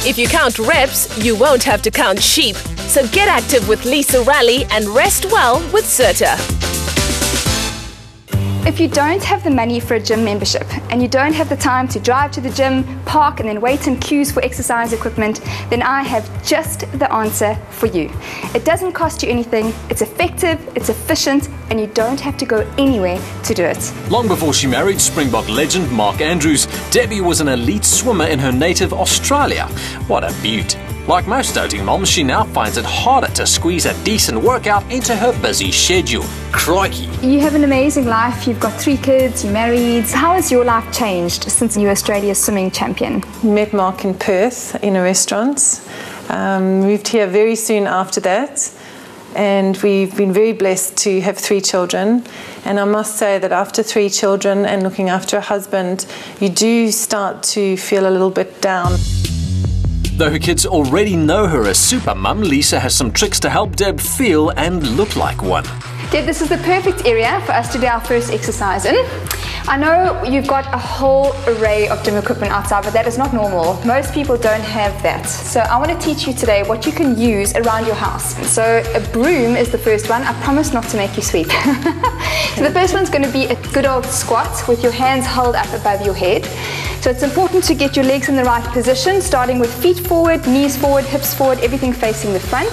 If you count reps, you won't have to count sheep. So get active with Lisa Raleigh and rest well with Serta. If you don't have the money for a gym membership and you don't have the time to drive to the gym, park and then wait in queues for exercise equipment, then I have just the answer for you. It doesn't cost you anything, it's effective, it's efficient, and you don't have to go anywhere to do it. Long before she married Springbok legend Mark Andrews, Debbie was an elite swimmer in her native Australia. What a beaut. Like most doting moms, she now finds it harder to squeeze a decent workout into her busy schedule. Crikey. You have an amazing life, you've got 3 kids, you're married. How has your life changed since you were Australia's swimming champion? Met Mark in Perth in a restaurant. Moved here very soon after that. And we've been very blessed to have 3 children. And I must say that after 3 children and looking after a husband, you do start to feel a little bit down. Though her kids already know her as super mum, Lisa has some tricks to help Deb feel and look like one. Deb, this is the perfect area for us to do our first exercise in. I know you've got a whole array of gym equipment outside, but that is not normal. Most people don't have that. So I want to teach you today what you can use around your house. So a broom is the first one. I promise not to make you sweep. So the first one's going to be a good old squat with your hands held up above your head. So it's important to get your legs in the right position, starting with feet forward, knees forward, hips forward, everything facing the front.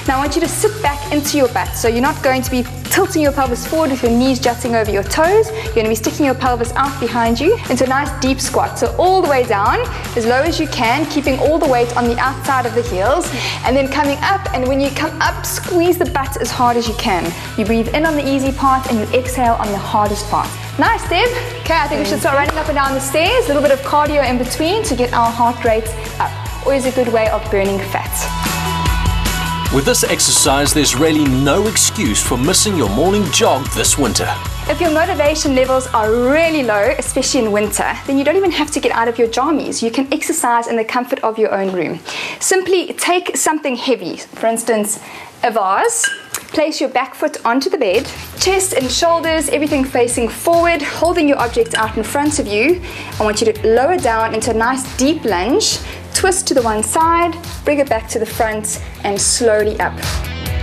Now I want you to sit back into your butt. So you're not going to be tilting your pelvis forward with your knees jutting over your toes. You're going to be sticking your pelvis out behind you into a nice deep squat. So all the way down, as low as you can, keeping all the weight on the outside of the heels, and then coming up, and when you come up, squeeze the butt as hard as you can. You breathe in on the easy part and you exhale on the hardest part. Nice, Deb. Okay, I think we should start running up and down the stairs. A little bit of cardio in between to get our heart rate up. Always a good way of burning fat. With this exercise, there's really no excuse for missing your morning jog this winter. If your motivation levels are really low, especially in winter, then you don't even have to get out of your jammies. You can exercise in the comfort of your own room. Simply take something heavy, for instance, a vase. Place your back foot onto the bed, chest and shoulders, everything facing forward, holding your object out in front of you. I want you to lower down into a nice deep lunge, twist to the one side, bring it back to the front, and slowly up.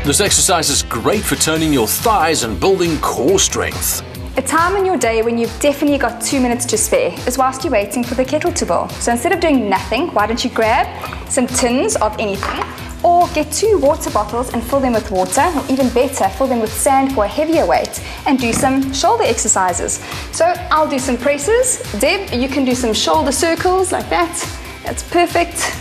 This exercise is great for toning your thighs and building core strength. A time in your day when you've definitely got 2 minutes to spare is whilst you're waiting for the kettle to boil. So instead of doing nothing, why don't you grab some tins of anything, or get 2 water bottles and fill them with water, or even better, fill them with sand for a heavier weight, and do some shoulder exercises. So I'll do some presses. Deb, you can do some shoulder circles like that. That's perfect.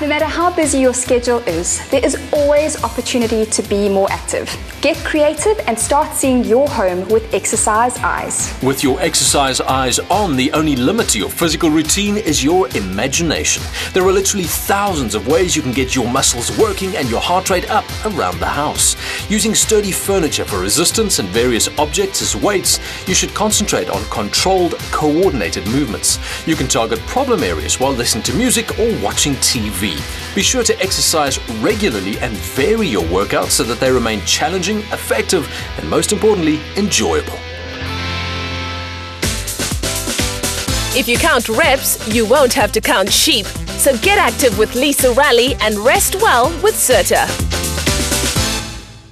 No matter how busy your schedule is, there is always opportunity to be more active. Get creative and start seeing your home with exercise eyes. With your exercise eyes on, the only limit to your physical routine is your imagination. There are literally thousands of ways you can get your muscles working and your heart rate up around the house. Using sturdy furniture for resistance and various objects as weights, you should concentrate on controlled, coordinated movements. You can target problem areas while listening to music or watching TV. Be sure to exercise regularly and vary your workouts so that they remain challenging, effective, and most importantly, enjoyable. If you count reps, you won't have to count sheep. So get active with Lisa Raleigh and rest well with Serta.